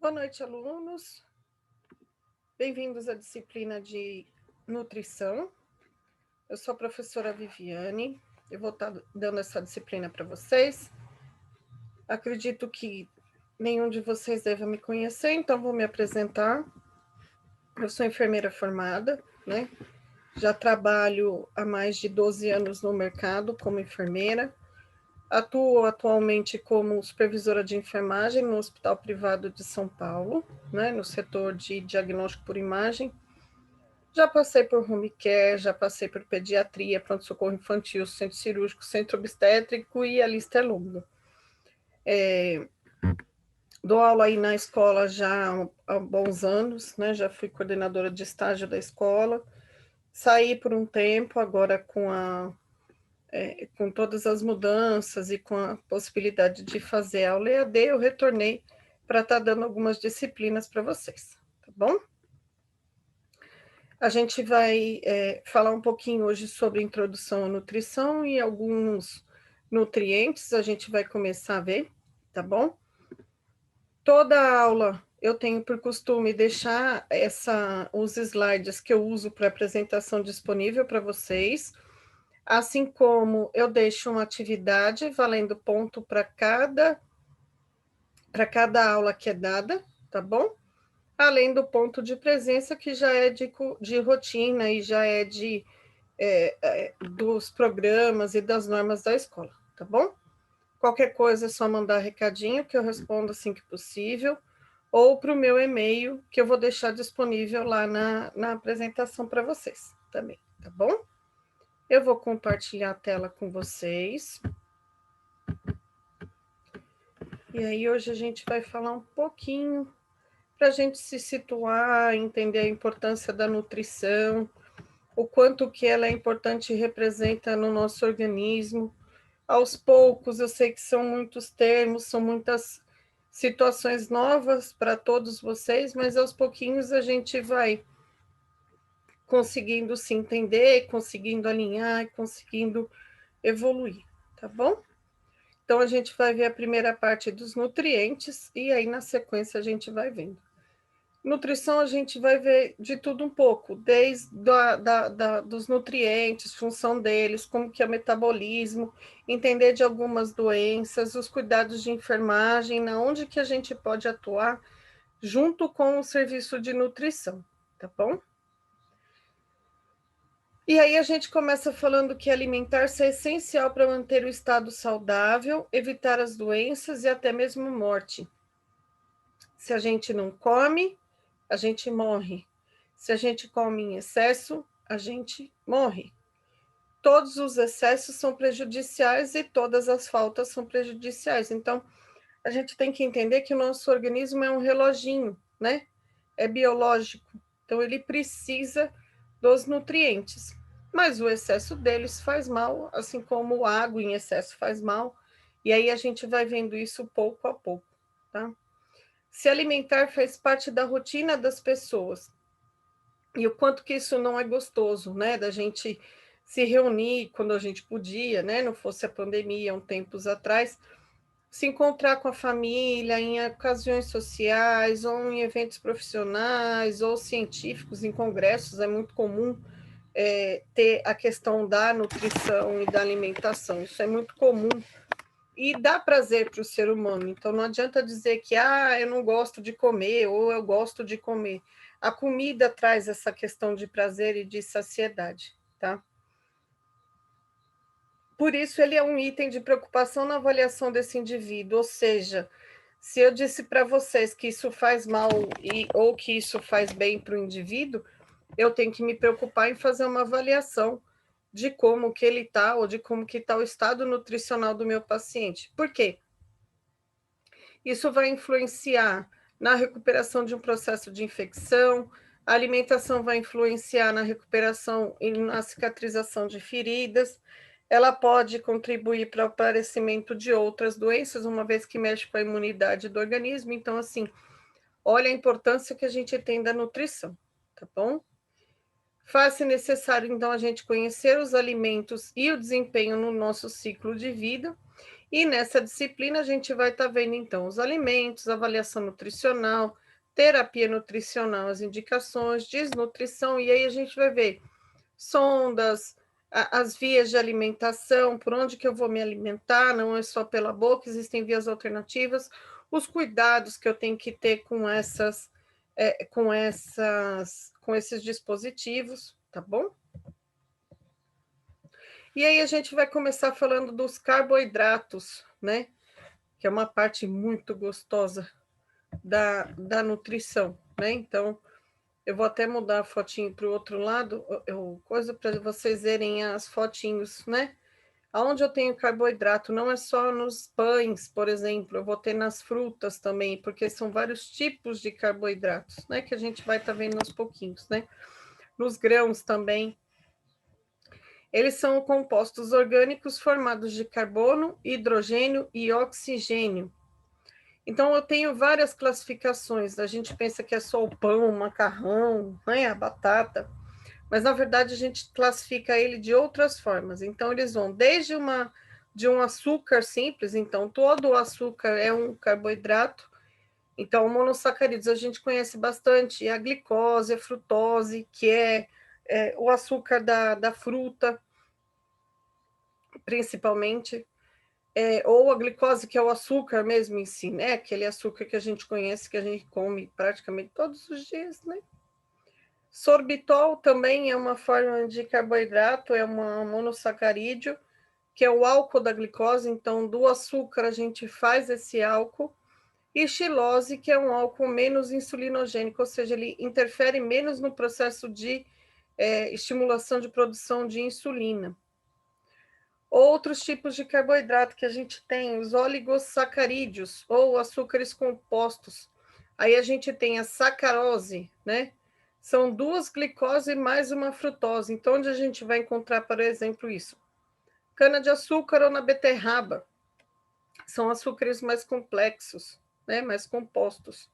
Boa noite, alunos. Bem-vindos à disciplina de nutrição. Eu sou a professora Viviane. Eu vou estar dando essa disciplina para vocês. Acredito que nenhum de vocês deva me conhecer, então vou me apresentar. Eu sou enfermeira formada, né? Já trabalho há mais de 12 anos no mercado como enfermeira. Atuo atualmente como supervisora de enfermagem no Hospital Privado de São Paulo, né, no setor de diagnóstico por imagem. Já passei por home care, já passei por pediatria, pronto-socorro infantil, centro cirúrgico, centro obstétrico e a lista é longa. Dou aula aí na escola já há bons anos, né? Já fui coordenadora de estágio da escola. Saí por um tempo, agora com todas as mudanças e com a possibilidade de fazer aula EAD, eu retornei para estar dando algumas disciplinas para vocês, tá bom? A gente vai falar um pouquinho hoje sobre introdução à nutrição e alguns nutrientes, a gente vai começar a ver, tá bom? Toda aula eu tenho por costume deixar os slides que eu uso para apresentação disponível para vocês, assim como eu deixo uma atividade valendo ponto para cada aula que é dada, tá bom? Além do ponto de presença, que já é de rotina e já é dos programas e das normas da escola, tá bom? Qualquer coisa é só mandar recadinho, que eu respondo assim que possível, ou para o meu e-mail, que eu vou deixar disponível lá na apresentação para vocês também, tá bom? Eu vou compartilhar a tela com vocês. E aí hoje a gente vai falar um pouquinho para a gente se situar, entender a importância da nutrição, o quanto que ela é importante e representa no nosso organismo. Aos poucos, eu sei que são muitos termos, são muitas situações novas para todos vocês, mas aos pouquinhos a gente vai conseguindo se entender, conseguindo alinhar, conseguindo evoluir, tá bom? Então, a gente vai ver a primeira parte dos nutrientes e aí, na sequência, a gente vai vendo. Nutrição, a gente vai ver de tudo um pouco, desde dos nutrientes, função deles, como que é o metabolismo, entender de algumas doenças, os cuidados de enfermagem, na onde que a gente pode atuar junto com o serviço de nutrição, tá bom? E aí a gente começa falando que alimentar-se é essencial para manter o estado saudável, evitar as doenças e até mesmo morte. Se a gente não come, a gente morre. Se a gente come em excesso, a gente morre. Todos os excessos são prejudiciais e todas as faltas são prejudiciais. Então, a gente tem que entender que o nosso organismo é um reloginho, né? É biológico. Então, ele precisa dos nutrientes. Mas o excesso deles faz mal, assim como água em excesso faz mal. E aí a gente vai vendo isso pouco a pouco, tá? Se alimentar faz parte da rotina das pessoas. E o quanto que isso não é gostoso, né? Da gente se reunir quando a gente podia, né? Não fosse a pandemia, há um tempos atrás, se encontrar com a família em ocasiões sociais, ou em eventos profissionais, ou científicos, em congressos, é muito comum ter a questão da nutrição e da alimentação. Isso é muito comum e dá prazer para o ser humano. Então, não adianta dizer que eu não gosto de comer ou eu gosto de comer. A comida traz essa questão de prazer e de saciedade, tá? Por isso, ele é um item de preocupação na avaliação desse indivíduo, ou seja, se eu disse para vocês que isso faz mal ou que isso faz bem para o indivíduo, eu tenho que me preocupar em fazer uma avaliação de como que ele está ou de como que está o estado nutricional do meu paciente. Por quê? Isso vai influenciar na recuperação de um processo de infecção, a alimentação vai influenciar na recuperação e na cicatrização de feridas, ela pode contribuir para o aparecimento de outras doenças, uma vez que mexe com a imunidade do organismo. Então, assim, olha a importância que a gente tem da nutrição, tá bom? Faz-se necessário, então, a gente conhecer os alimentos e o desempenho no nosso ciclo de vida E nessa disciplina a gente vai estar vendo, então, os alimentos, avaliação nutricional, terapia nutricional, as indicações, desnutrição, e aí a gente vai ver sondas, as vias de alimentação, por onde que eu vou me alimentar, não é só pela boca, existem vias alternativas, os cuidados que eu tenho que ter com esses dispositivos, tá bom? E aí a gente vai começar falando dos carboidratos, né? Que é uma parte muito gostosa da nutrição, né? Então, eu vou até mudar a fotinho para o outro lado, coisa para vocês verem as fotinhos, né? Aonde eu tenho carboidrato, não é só nos pães, por exemplo, eu vou ter nas frutas também, porque são vários tipos de carboidratos, né? Que a gente vai estar vendo aos pouquinhos, né? Nos grãos também. Eles são compostos orgânicos formados de carbono, hidrogênio e oxigênio. Então, eu tenho várias classificações. A gente pensa que é só o pão, o macarrão, né, a batata, mas na verdade a gente classifica ele de outras formas. Então, eles vão desde de um açúcar simples, então todo o açúcar é um carboidrato. Então, monossacarídeos a gente conhece bastante, a glicose, a frutose, que é o açúcar da fruta, principalmente, ou a glicose, que é o açúcar mesmo em si, né? Aquele açúcar que a gente conhece, que a gente come praticamente todos os dias, né? Sorbitol também é uma forma de carboidrato, é uma monossacarídeo, que é o álcool da glicose, então do açúcar a gente faz esse álcool, e xilose, que é um álcool menos insulinogênico, ou seja, ele interfere menos no processo de estimulação de produção de insulina. Outros tipos de carboidrato que a gente tem, os oligossacarídeos, ou açúcares compostos. Aí a gente tem a sacarose, né? São duas glicose mais uma frutose. Então, onde a gente vai encontrar, por exemplo, isso? Cana-de-açúcar ou na beterraba. São açúcares mais complexos, né? Mais compostos.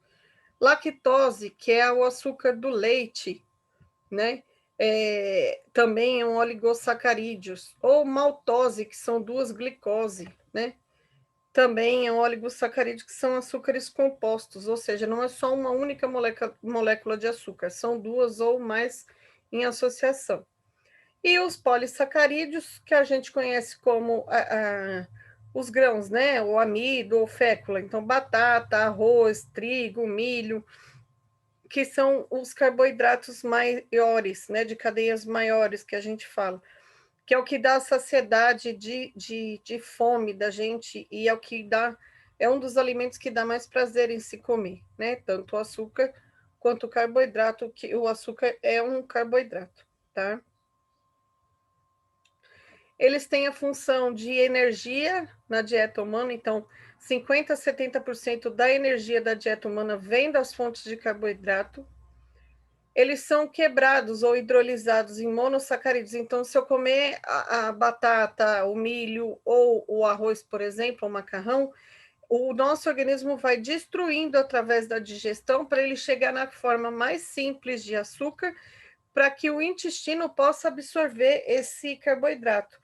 Lactose, que é o açúcar do leite, né? Também é um oligosacarídeos, ou maltose, que são duas glicose, né? Também é um oligosacarídeo, que são açúcares compostos, ou seja, não é só uma única molécula de açúcar, são duas ou mais em associação. E os polissacarídeos, que a gente conhece como os grãos, né? O amido ou fécula, então batata, arroz, trigo, milho, que são os carboidratos maiores, né, de cadeias maiores que a gente fala, que é o que dá a saciedade de fome da gente e é o que dá, é um dos alimentos que dá mais prazer em se comer, né, tanto o açúcar quanto o carboidrato, que o açúcar é um carboidrato, tá? Eles têm a função de energia na dieta humana, então 50 a 70% da energia da dieta humana vem das fontes de carboidrato. Eles são quebrados ou hidrolisados em monossacarídeos. Então, se eu comer a batata, o milho ou o arroz, por exemplo, o macarrão, o nosso organismo vai destruindo através da digestão para ele chegar na forma mais simples de açúcar, para que o intestino possa absorver esse carboidrato.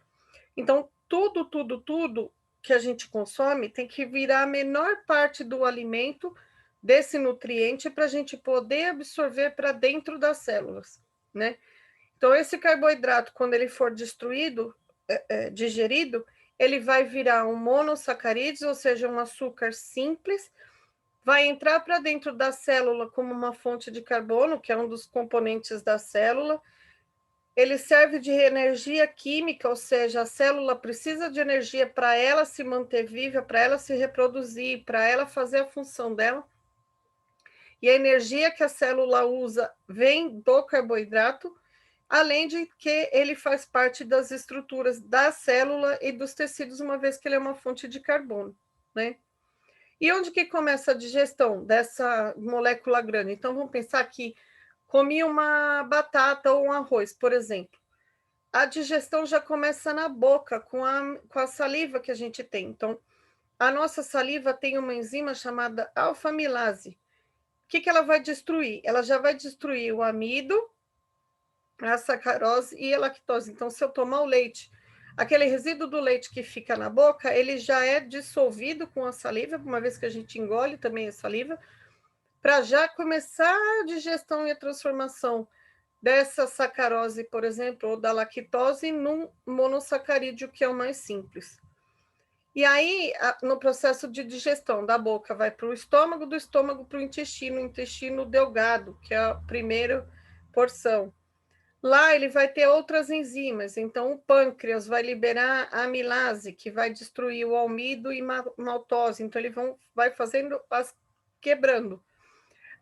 Então, tudo que a gente consome tem que virar a menor parte do alimento desse nutriente para a gente poder absorver para dentro das células, né? Então, esse carboidrato, quando ele for destruído, digerido, ele vai virar um monossacarídeo, ou seja, um açúcar simples, vai entrar para dentro da célula como uma fonte de carbono, que é um dos componentes da célula. Ele serve de energia química, ou seja, a célula precisa de energia para ela se manter viva, para ela se reproduzir, para ela fazer a função dela. E a energia que a célula usa vem do carboidrato, além de que ele faz parte das estruturas da célula e dos tecidos, uma vez que ele é uma fonte de carbono, né? E onde que começa a digestão dessa molécula grande? Então, vamos pensar que comi uma batata ou um arroz, por exemplo. A digestão já começa na boca, com a saliva que a gente tem. Então, a nossa saliva tem uma enzima chamada alfamilase. O que ela vai destruir? Ela já vai destruir o amido, a sacarose e a lactose. Então, se eu tomar o leite, Aquele resíduo do leite que fica na boca, ele já é dissolvido com a saliva, uma vez que a gente engole também a saliva, para já começar a digestão e a transformação dessa sacarose, por exemplo, ou da lactose, num monossacarídeo, que é o mais simples. E aí, no processo de digestão da boca, vai para o estômago, do estômago para o intestino delgado, que é a primeira porção. Lá ele vai ter outras enzimas, então o pâncreas vai liberar a amilase, que vai destruir o almido e maltose, então ele vai fazendo, quebrando.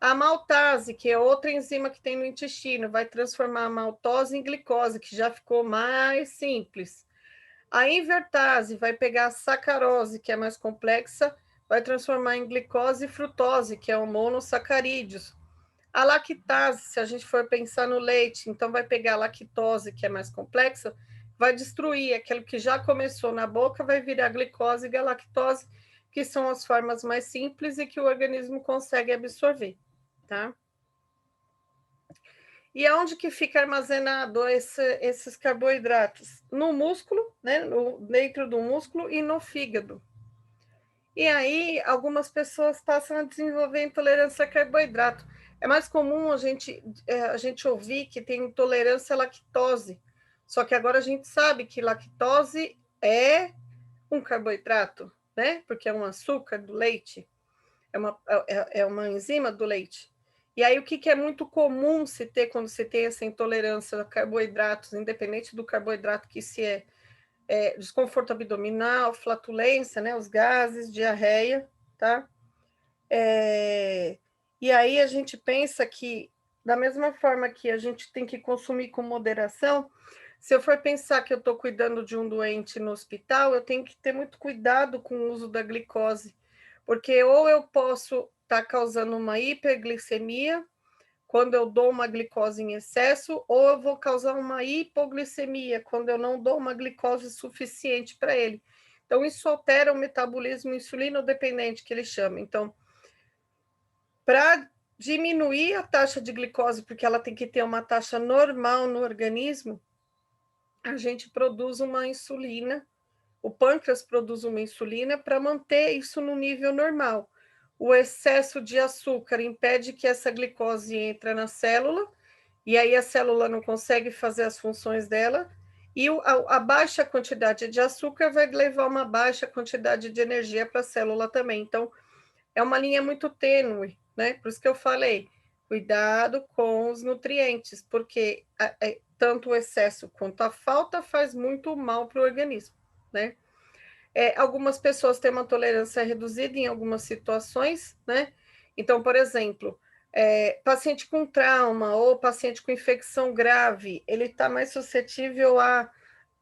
A maltase, que é outra enzima que tem no intestino, vai transformar a maltose em glicose, que já ficou mais simples. A invertase vai pegar a sacarose, que é mais complexa, vai transformar em glicose e frutose, que é o monossacarídeos. A lactase, se a gente for pensar no leite, então vai pegar a lactose, que é mais complexa, vai destruir aquilo que já começou na boca, vai virar glicose e galactose, que são as formas mais simples e que o organismo consegue absorver, tá? E aonde que fica armazenado esses carboidratos? No músculo, né? Dentro do músculo e no fígado. E aí, algumas pessoas passam a desenvolver intolerância a carboidrato. É mais comum a gente ouvir que tem intolerância à lactose. Só que agora a gente sabe que lactose é um carboidrato, né? Porque é um açúcar do leite, é uma enzima do leite. E aí, o que é muito comum se ter quando se tem essa intolerância a carboidratos, independente do carboidrato que se desconforto abdominal, flatulência, né, os gases, diarreia, tá? E aí a gente pensa que, da mesma forma que a gente tem que consumir com moderação, se eu for pensar que eu estou cuidando de um doente no hospital, eu tenho que ter muito cuidado com o uso da glicose, porque ou eu posso estar causando uma hiperglicemia, quando eu dou uma glicose em excesso, ou eu vou causar uma hipoglicemia, quando eu não dou uma glicose suficiente para ele. Então, isso altera o metabolismo insulino-dependente, que ele chama. Então, para diminuir a taxa de glicose, porque ela tem que ter uma taxa normal no organismo, a gente produz uma insulina, o pâncreas produz uma insulina para manter isso no nível normal. O excesso de açúcar impede que essa glicose entre na célula, e aí a célula não consegue fazer as funções dela, e a baixa quantidade de açúcar vai levar uma baixa quantidade de energia para a célula também. Então, é uma linha muito tênue, né? Por isso que eu falei, cuidado com os nutrientes, porque tanto o excesso quanto a falta faz muito mal para o organismo, né? Algumas pessoas têm uma tolerância reduzida em algumas situações, né? Então, por exemplo, paciente com trauma ou paciente com infecção grave, ele está mais suscetível a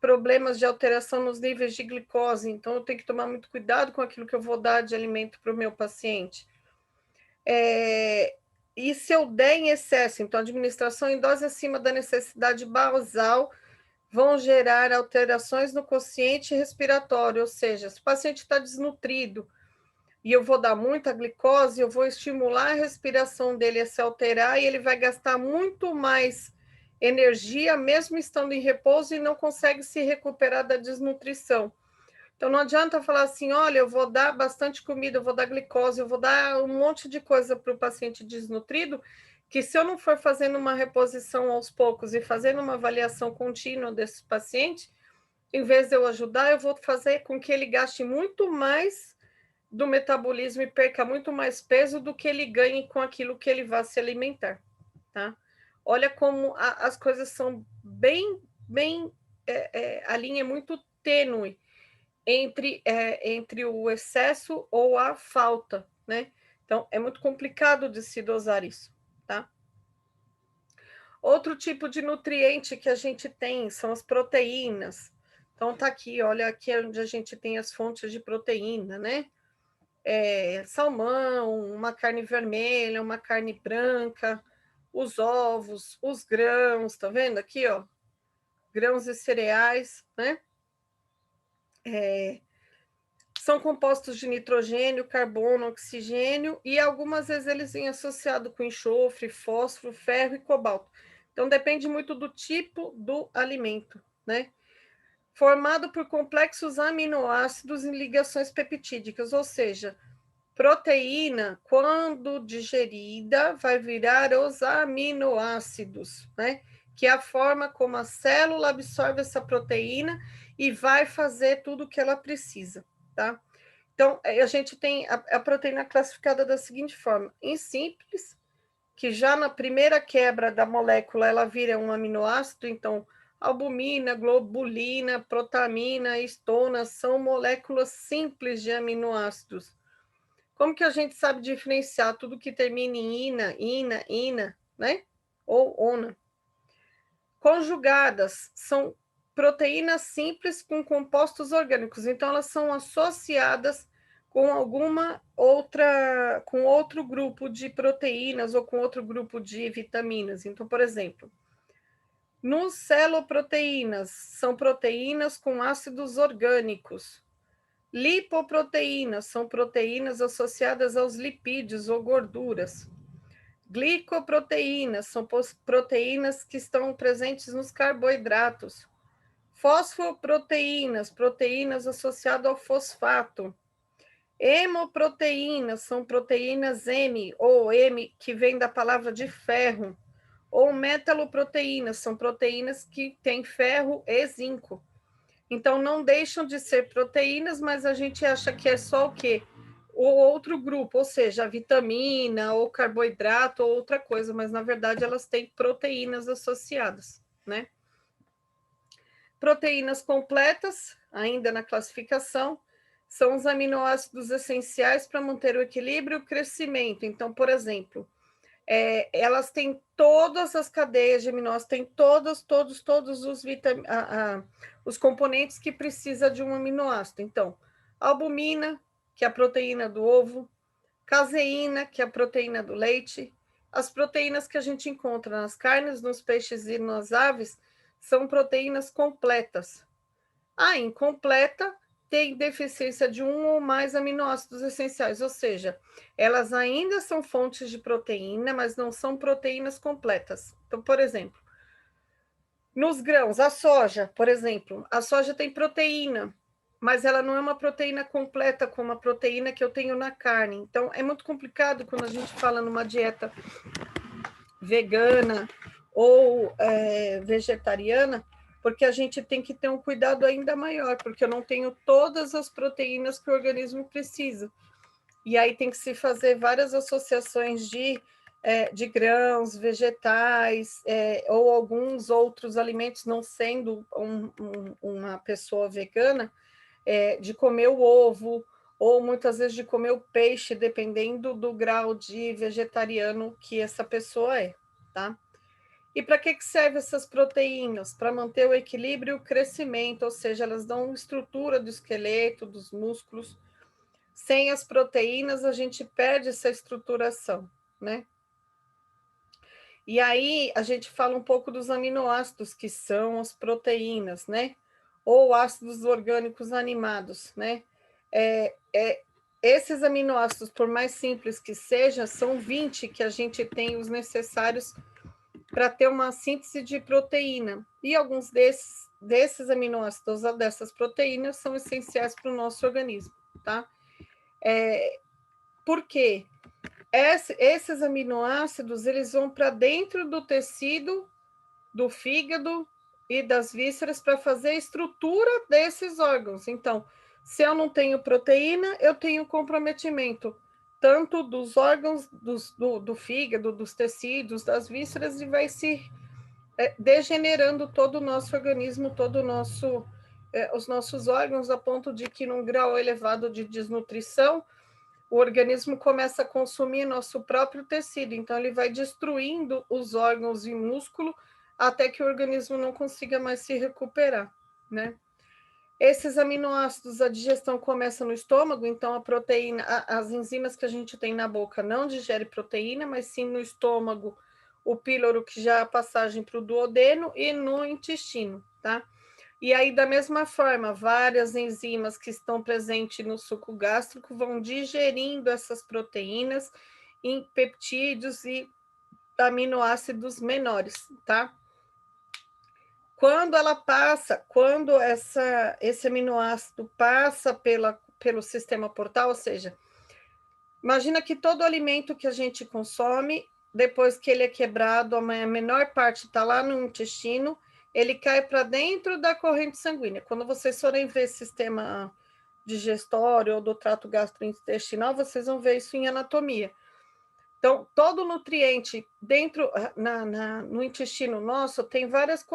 problemas de alteração nos níveis de glicose, então eu tenho que tomar muito cuidado com aquilo que eu vou dar de alimento para o meu paciente. E se eu der em excesso, então administração em dose acima da necessidade basal vão gerar alterações no quociente respiratório, ou seja, se o paciente está desnutrido e eu vou dar muita glicose, eu vou estimular a respiração dele a se alterar e ele vai gastar muito mais energia, mesmo estando em repouso, e não consegue se recuperar da desnutrição. Então, não adianta falar assim, olha, eu vou dar bastante comida, eu vou dar glicose, eu vou dar um monte de coisa para o paciente desnutrido, que se eu não for fazendo uma reposição aos poucos e fazendo uma avaliação contínua desse paciente, em vez de eu ajudar, eu vou fazer com que ele gaste muito mais do metabolismo e perca muito mais peso do que ele ganhe com aquilo que ele vai se alimentar, tá? Olha como as coisas são bem, a linha é muito tênue entre o excesso ou a falta, né? Então, é muito complicado de se dosar isso, tá? Outro tipo de nutriente que a gente tem são as proteínas. Então, tá aqui, olha, aqui é onde a gente tem as fontes de proteína, né? Salmão, uma carne vermelha, uma carne branca, os ovos, os grãos, tá vendo aqui, ó? Grãos e cereais, né? São compostos de nitrogênio, carbono, oxigênio, e algumas vezes eles vêm associados com enxofre, fósforo, ferro e cobalto. Então, depende muito do tipo do alimento, né? formado por complexos aminoácidos em ligações peptídicas, ou seja, proteína, quando digerida, vai virar os aminoácidos, né? Que é a forma como a célula absorve essa proteína e vai fazer tudo o que ela precisa, tá? Então, a gente tem a proteína classificada da seguinte forma: em simples, que já na primeira quebra da molécula ela vira um aminoácido, então albumina, globulina, protamina, histona são moléculas simples de aminoácidos. Como que a gente sabe diferenciar tudo que termina em ina, né? Ou ona? Conjugadas são proteínas simples com compostos orgânicos, então elas são associadas com alguma outra, com outro grupo de proteínas ou com outro grupo de vitaminas. Então, por exemplo, nos celoproteínas, são proteínas com ácidos orgânicos. Lipoproteínas são proteínas associadas aos lipídios ou gorduras. Glicoproteínas são proteínas que estão presentes nos carboidratos. Fosfoproteínas, proteínas associadas ao fosfato. Hemoproteínas são proteínas M, ou M, que vem da palavra de ferro. Ou metaloproteínas, são proteínas que têm ferro e zinco. Então, não deixam de ser proteínas, mas a gente acha que é só o quê? O outro grupo, ou seja, a vitamina, ou carboidrato, ou outra coisa, mas na verdade elas têm proteínas associadas, né? Proteínas completas, ainda na classificação, são os aminoácidos essenciais para manter o equilíbrio e o crescimento. Então, por exemplo, elas têm todas as cadeias de aminoácidos, têm todos os componentes que precisa de um aminoácido. Então, albumina, que é a proteína do ovo, caseína, que é a proteína do leite, as proteínas que a gente encontra nas carnes, nos peixes e nas aves são proteínas completas. A incompleta tem deficiência de um ou mais aminoácidos essenciais, ou seja, elas ainda são fontes de proteína, mas não são proteínas completas. Então, por exemplo, nos grãos, a soja, por exemplo, a soja tem proteína, mas ela não é uma proteína completa como a proteína que eu tenho na carne. Então, é muito complicado quando a gente fala numa dieta vegana ou vegetariana, porque a gente tem que ter um cuidado ainda maior, porque eu não tenho todas as proteínas que o organismo precisa. E aí tem que se fazer várias associações de grãos, vegetais, ou alguns outros alimentos, não sendo uma pessoa vegana, de comer o ovo, ou muitas vezes de comer o peixe, dependendo do grau de vegetariano que essa pessoa é, tá? E para que servem essas proteínas? Para manter o equilíbrio e o crescimento, ou seja, elas dão estrutura do esqueleto, dos músculos. Sem as proteínas, a gente perde essa estruturação, né? E aí, a gente fala um pouco dos aminoácidos, que são as proteínas, né? Ou ácidos orgânicos animados, né? Esses aminoácidos, por mais simples que seja, são 20 que a gente tem os necessários para ter uma síntese de proteína. E alguns desses aminoácidos, dessas proteínas, são essenciais para o nosso organismo, tá? Por quê? Esses aminoácidos, eles vão para dentro do tecido, do fígado e das vísceras para fazer a estrutura desses órgãos. Então, se eu não tenho proteína, eu tenho comprometimento tanto dos órgãos do fígado, dos tecidos, das vísceras, e vai se degenerando todo o nosso organismo, os nossos órgãos, a ponto de que, num grau elevado de desnutrição, o organismo começa a consumir nosso próprio tecido, então ele vai destruindo os órgãos e músculo até que o organismo não consiga mais se recuperar, né? Esses aminoácidos, a digestão começa no estômago, então a proteína, as enzimas que a gente tem na boca não digerem proteína, mas sim no estômago, o píloro, que já é a passagem para o duodeno, e no intestino, tá? E aí, da mesma forma, várias enzimas que estão presentes no suco gástrico vão digerindo essas proteínas em peptídeos e aminoácidos menores, tá? quando esse aminoácido passa pelo sistema portal, ou seja, imagina que todo alimento que a gente consome, depois que ele é quebrado, a menor parte está lá no intestino, ele cai para dentro da corrente sanguínea. Quando vocês forem ver sistema digestório ou do trato gastrointestinal, vocês vão ver isso em anatomia. Então, todo nutriente dentro, no intestino nosso, tem vários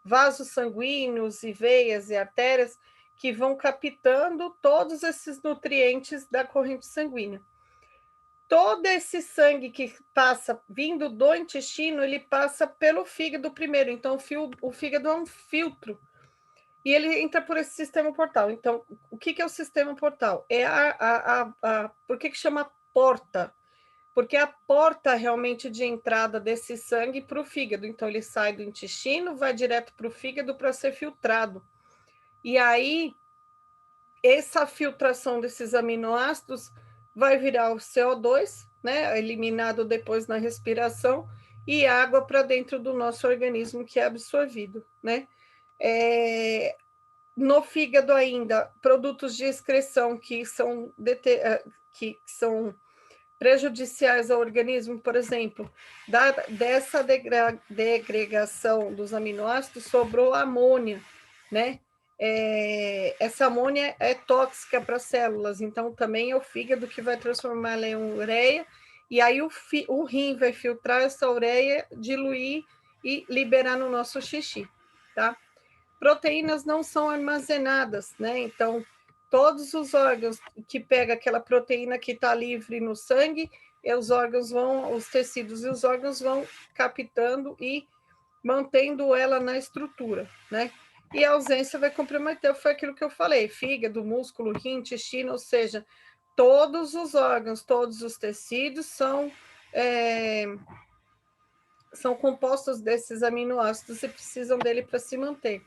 vasos sanguíneos e veias e artérias que vão captando todos esses nutrientes da corrente sanguínea. Todo esse sangue que passa vindo do intestino, ele passa pelo fígado primeiro. Então, o fígado é um filtro. E ele entra por esse sistema portal. Então, o que é o sistema portal? É por que chama porta? Porque é a porta realmente de entrada desse sangue para o fígado. Então, ele sai do intestino, vai direto para o fígado para ser filtrado. E aí, essa filtração desses aminoácidos vai virar o CO2, né, eliminado depois na respiração, e água para dentro do nosso organismo, que é absorvido, né? No fígado ainda, produtos de excreção que são prejudiciais ao organismo, por exemplo, dessa degregação dos aminoácidos, sobrou amônia, né? Essa amônia é tóxica para as células, então também é o fígado que vai transformar ela em ureia, e aí o rim vai filtrar essa ureia, diluir e liberar no nosso xixi, tá? Proteínas não são armazenadas, né? Então, todos os órgãos que pega aquela proteína que está livre no sangue, os tecidos e os órgãos vão captando e mantendo ela na estrutura, né? E a ausência vai comprometer, foi aquilo que eu falei, fígado, músculo, rim, intestino, ou seja, todos os órgãos, todos os tecidos são compostos desses aminoácidos e precisam dele para se manter.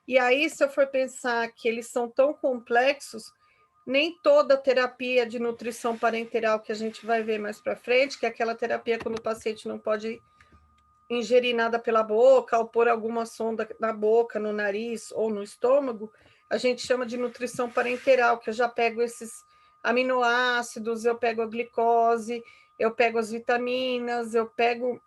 E aí, se eu for pensar que eles são tão complexos, nem toda terapia de nutrição parenteral que a gente vai ver mais para frente, que é aquela terapia quando o paciente não pode ingerir nada pela boca, ou pôr alguma sonda na boca, no nariz ou no estômago, a gente chama de nutrição parenteral, que eu já pego esses aminoácidos, eu pego a glicose, eu pego as vitaminas, eu pego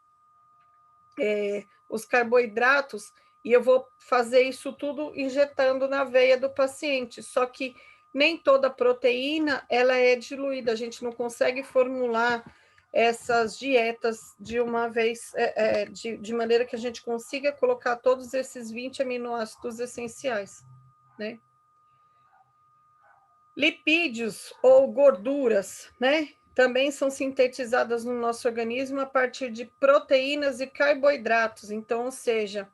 os carboidratos, e eu vou fazer isso tudo injetando na veia do paciente. Só que nem toda proteína ela é diluída, a gente não consegue formular essas dietas de uma vez, de maneira que a gente consiga colocar todos esses 20 aminoácidos essenciais, né? Lipídios ou gorduras, né? Também são sintetizadas no nosso organismo a partir de proteínas e carboidratos. Então, ou seja,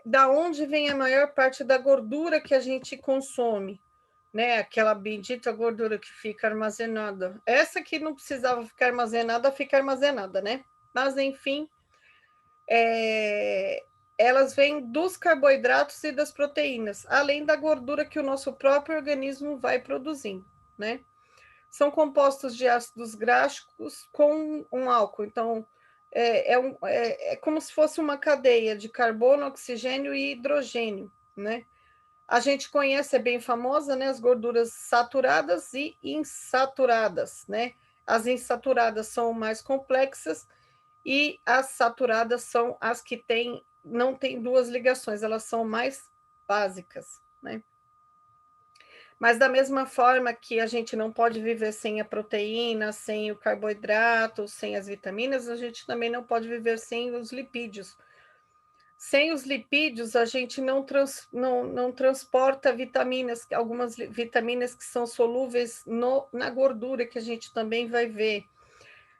da onde vem a maior parte da gordura que a gente consome, né? Aquela bendita gordura que fica armazenada. Essa que não precisava ficar armazenada, fica armazenada, né? Mas, enfim, elas vêm dos carboidratos e das proteínas, além da gordura que o nosso próprio organismo vai produzindo, né? São compostos de ácidos graxos com um álcool. Então, é como se fosse uma cadeia de carbono, oxigênio e hidrogênio, né? A gente conhece, é bem famosa, né? As gorduras saturadas e insaturadas, né? As insaturadas são mais complexas e as saturadas são as que não têm duas ligações, elas são mais básicas, né? Mas da mesma forma que a gente não pode viver sem a proteína, sem o carboidrato, sem as vitaminas, a gente também não pode viver sem os lipídios. Sem os lipídios, a gente não transporta vitaminas, algumas vitaminas que são solúveis na gordura, que a gente também vai ver.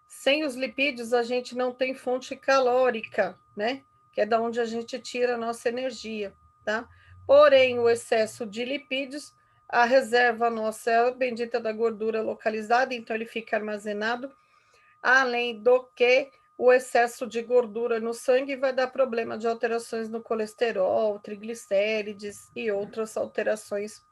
Sem os lipídios, a gente não tem fonte calórica, né? Que é da onde a gente tira a nossa energia, tá? Porém, o excesso de lipídios, a reserva nossa é a bendita da gordura localizada, então ele fica armazenado, além do que o excesso de gordura no sangue vai dar problema de alterações no colesterol, triglicérides e outras alterações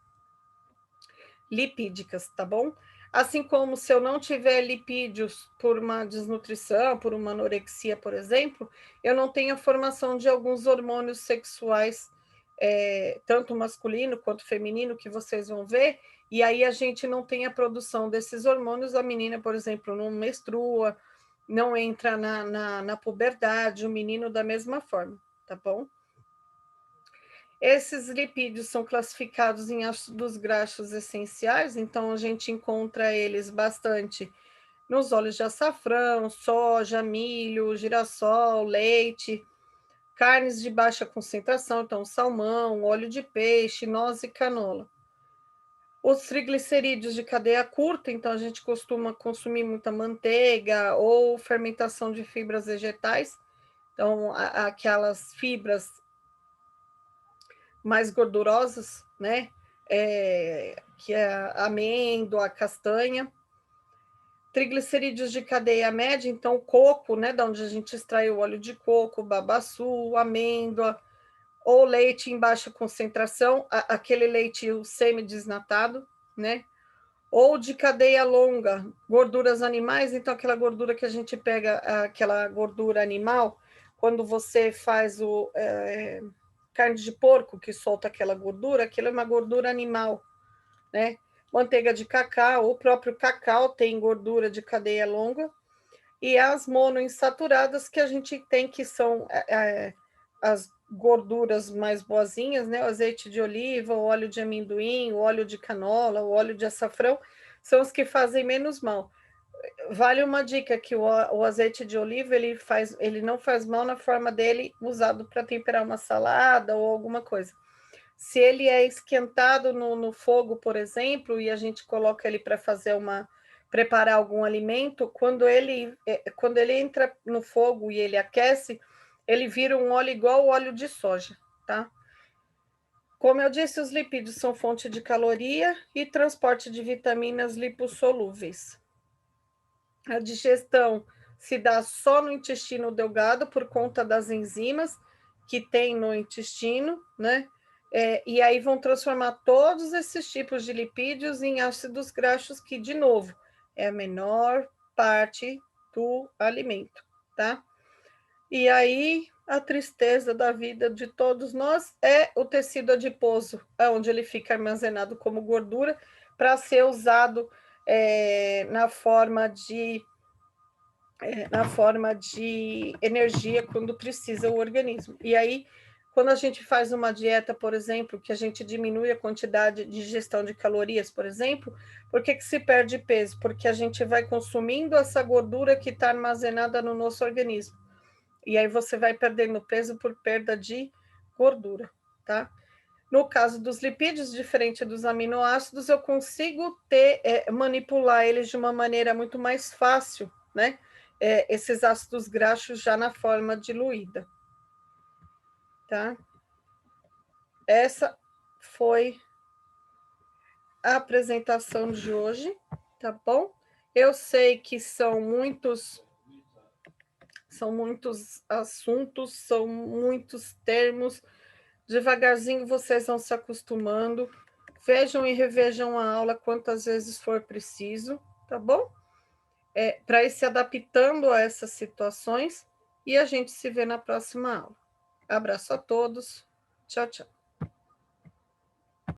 lipídicas, tá bom? Assim como se eu não tiver lipídios por uma desnutrição, por uma anorexia, por exemplo, eu não tenho a formação de alguns hormônios sexuais, tanto masculino quanto feminino, que vocês vão ver, e aí a gente não tem a produção desses hormônios, a menina, por exemplo, não menstrua, não entra na puberdade, o menino da mesma forma, tá bom? Esses lipídios são classificados em ácidos graxos essenciais, então a gente encontra eles bastante nos óleos de açafrão, soja, milho, girassol, leite, carnes de baixa concentração, então salmão, óleo de peixe, noz e canola. Os triglicerídeos de cadeia curta, então a gente costuma consumir muita manteiga ou fermentação de fibras vegetais, então aquelas fibras mais gordurosas, né? Que é a amêndoa, a castanha. Triglicerídeos de cadeia média, então coco, né? Da onde a gente extrai o óleo de coco, babaçu, amêndoa, ou leite em baixa concentração, aquele leite semi-desnatado, né? Ou de cadeia longa, gorduras animais, então aquela gordura que a gente pega, aquela gordura animal, quando você faz carne de porco que solta aquela gordura, aquilo é uma gordura animal, né? Manteiga de cacau, o próprio cacau tem gordura de cadeia longa, e as monoinsaturadas que a gente tem, que são as gorduras mais boazinhas, né? O azeite de oliva, o óleo de amendoim, o óleo de canola, o óleo de açafrão, são os que fazem menos mal. Vale uma dica que o azeite de oliva ele não faz mal na forma dele usado para temperar uma salada ou alguma coisa. Se ele é esquentado no fogo, por exemplo, e a gente coloca ele para preparar algum alimento, quando ele entra no fogo e ele aquece, ele vira um óleo igual ao óleo de soja, tá? Como eu disse, os lipídios são fonte de caloria e transporte de vitaminas lipossolúveis. A digestão se dá só no intestino delgado por conta das enzimas que tem no intestino, né? E aí vão transformar todos esses tipos de lipídios em ácidos graxos, que, de novo, é a menor parte do alimento, tá? E aí a tristeza da vida de todos nós é o tecido adiposo, onde ele fica armazenado como gordura para ser usado na forma de energia quando precisa o organismo. E aí, quando a gente faz uma dieta, por exemplo, que a gente diminui a quantidade de ingestão de calorias, por exemplo, por que se perde peso? Porque a gente vai consumindo essa gordura que está armazenada no nosso organismo. E aí você vai perdendo peso por perda de gordura, tá? No caso dos lipídios, diferente dos aminoácidos, eu consigo manipular eles de uma maneira muito mais fácil, né? Esses ácidos graxos já na forma diluída, tá? Essa foi a apresentação de hoje, tá bom? Eu sei que são muitos assuntos, são muitos termos. Devagarzinho vocês vão se acostumando. Vejam e revejam a aula quantas vezes for preciso, tá bom? Para ir se adaptando a essas situações, e a gente se vê na próxima aula. Abraço a todos. Tchau, tchau.